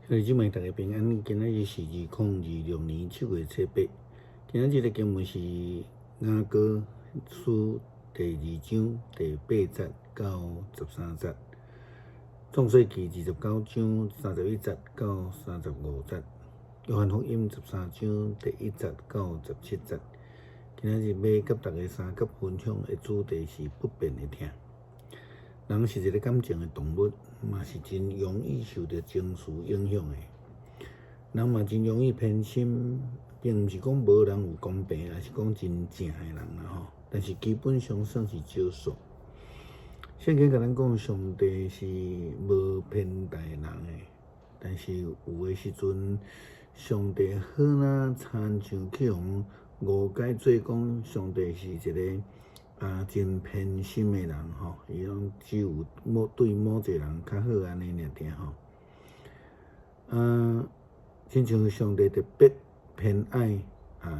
弟兄姊妹，大家平安。今仔日是2026年7月7日。今仔日的经文是雅歌书第2章第8节到13节，创世纪29章31节到35节，约翰福音13章第1节到17节。今仔日要甲大家三角分享的主题是不变的疼。人是一个感情的动物，嘛是真容易受到情绪影响的。人嘛真容易偏心，并毋是讲无人有公平，也是讲真正的人啦吼。但是基本上算是少数。圣经甲咱讲，上帝是无偏待人的，但是有的时阵，上帝好若亲像去互误解做讲，上帝是一个真偏心的人吼，伊拢只有对某一个人较好安尼尔定吼。亲像上帝特别偏爱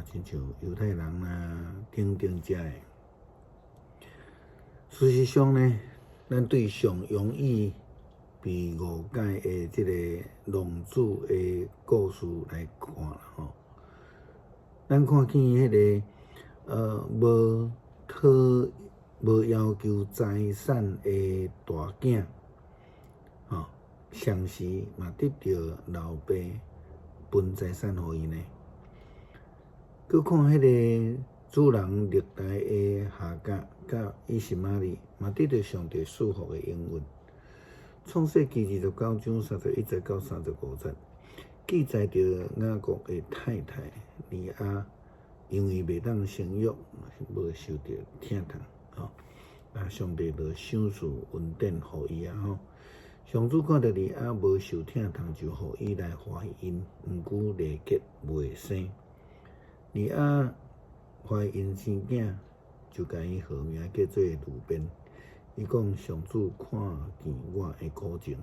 亲像犹太人啦，等遮的。事实上呢，咱对上容易被误解的即个浪子的故事来看啦吼，咱看见迄个无要求财产的大囝，上时嘛得到老爸分财产互伊呢。佮看迄个主人历代的夏甲甲以实玛利，嘛得到上帝赐福的应允。创世纪29章31节到35节，记载着雅各的太太利亚，因为袂当生育，无受到疼痛。上帝就赏赐恩典互伊吼。上主看到利亚无受疼痛，就互伊来怀孕，毋久立结未生。利亚怀孕生囝，就甲伊号名叫做路边。伊讲上主看见我的苦情，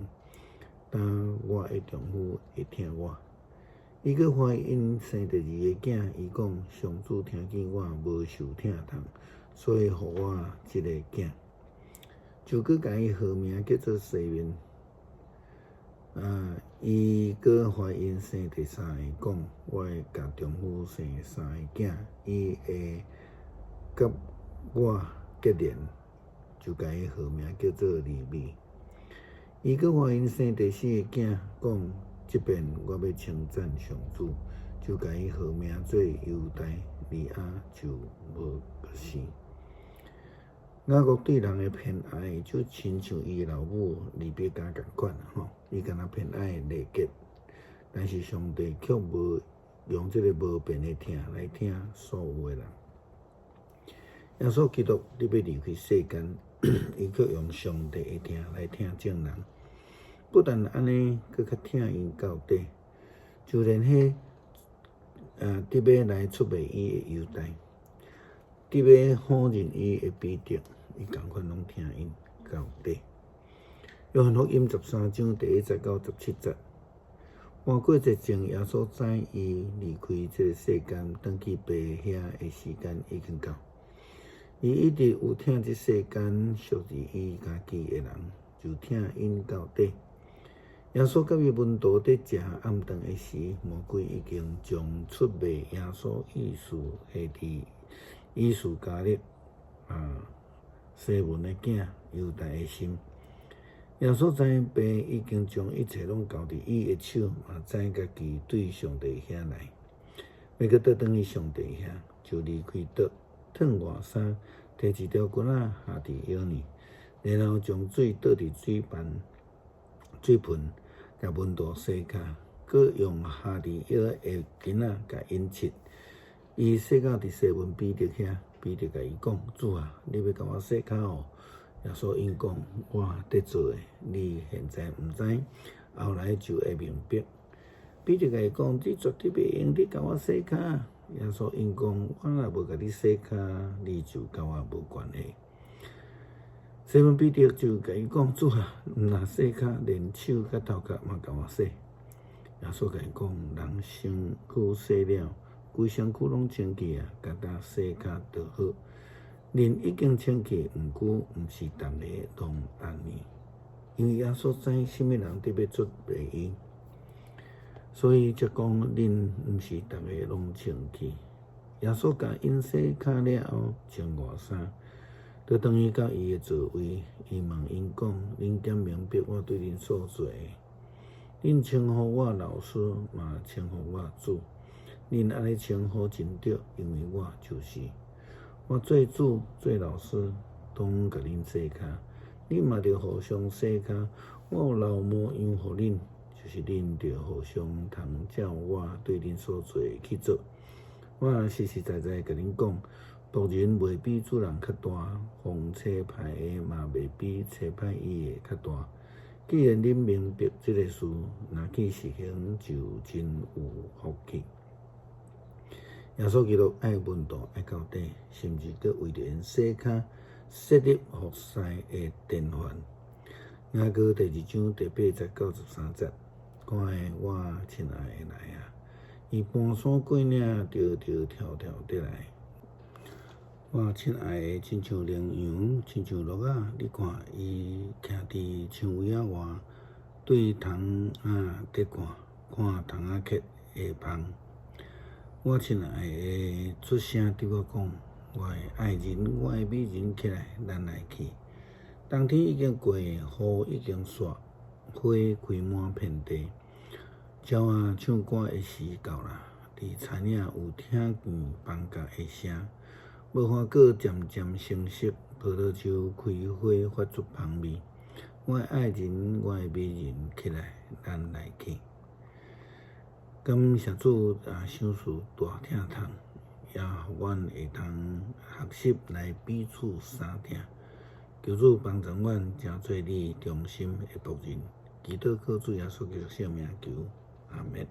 当我的丈夫会疼我。伊佮怀孕生第2个囝，伊讲上主听见我无受疼痛，所以互我一个囝，就佮甲伊号名叫做西面。伊佮怀孕生第3个，讲我会甲丈夫生3个囝，伊会甲我结连，就甲伊号名叫做利未。伊佮怀孕生第4个囝，讲即遍我要称赞上主，就甲伊号名做犹大。利亚就无死。雅各对人的偏爱，就亲像伊老母利百加共款吼，伊敢若偏爱利结，但是上帝却无用这个无变的疼来疼所有的人。耶稣基督你要离开世间，伊却用上帝的疼来疼众人，不但安尼，佮较疼因到底，就连迄得要来出卖伊的犹大，得要否认伊的彼得，伊共款拢疼因到底。约翰福音13章第1节到17节，换过节前，耶稣知伊离开这个世间，转去爸遐的时间已经到。伊一直有疼这世间属于伊家己的人，就疼因到底。耶稣甲伊门徒伫食暗顿的时，魔鬼已经将出卖耶稣意思下伫以斯加略西门的囝犹大的心。耶稣知爸已经将一切拢交伫伊的手，嘛知家己对上帝遐来，要搁倒转去上帝遐，就离开岛，脱外衫，摕一条棍下伫腰里，然后将水倒伫水盆，甲门徒洗脚，搁用下伫腰的巾仔甲因拭。伊洗到伫西门彼得遐，彼得甲伊讲：主啊，你要甲我洗脚哦？耶稣应讲：我得做的，你现在毋知，后来就会明白。彼得甲伊讲：你绝对袂用你甲我洗脚。耶稣应讲：我若无甲你洗脚，你就甲我无关系。西门彼得就甲伊讲：主啊，若洗脚，连手甲头壳嘛甲我洗。耶稣甲伊讲：人身躯洗了，规身躯拢清气啊，甲他洗脚就好。人已经清气，毋久，毋是逐个拢安尼。因为耶稣知什么人得要出卖伊，所以则讲恁毋是逐个拢穿去。耶稣甲因洗脚了后，穿外衫，就当伊到伊诶座位。伊问因讲：恁敢明白我对恁所做诶？恁称呼我老师，嘛称呼我主。恁安尼称呼真对，因为我就是。我做主做老师，拢甲恁洗脚，恁嘛着互相洗脚。我有老模样互恁，就是恁着互相通照我对恁所做诶去做。我实实在在甲恁讲，仆人袂比主人较大，风吹歹诶嘛袂比吹歹伊诶较大。既然恁明白即个事，若去实行就真有福气。耶稣基督爱问道爱到底，甚至佮为着因洗脚设立服侍诶典范。雅歌第2章第8节到13节，看诶我亲爱诶来啊！伊搬山过岭，条条跳跳得来。我亲爱诶，亲像羚羊，亲像鹿仔。你看伊徛伫树尾仔外，对虫仔伫看，看虫仔客会芳。我亲爱诶，出声对我讲：我诶爱人，我诶美人，起来，咱来去。冬天已经过，雨已经煞，花开满遍地。鸟仔唱歌诶时到啦，伫田岭有听见放假诶声。无花果渐渐成熟，葡萄树开花发出香味。我诶爱人，我诶美人，起来，咱来去。感谢主赏赐大听筒，也互阮会通学习来彼此相听。求主帮助阮，成做你忠心诶仆人。祈祷靠主耶稣基督圣名求，阿门。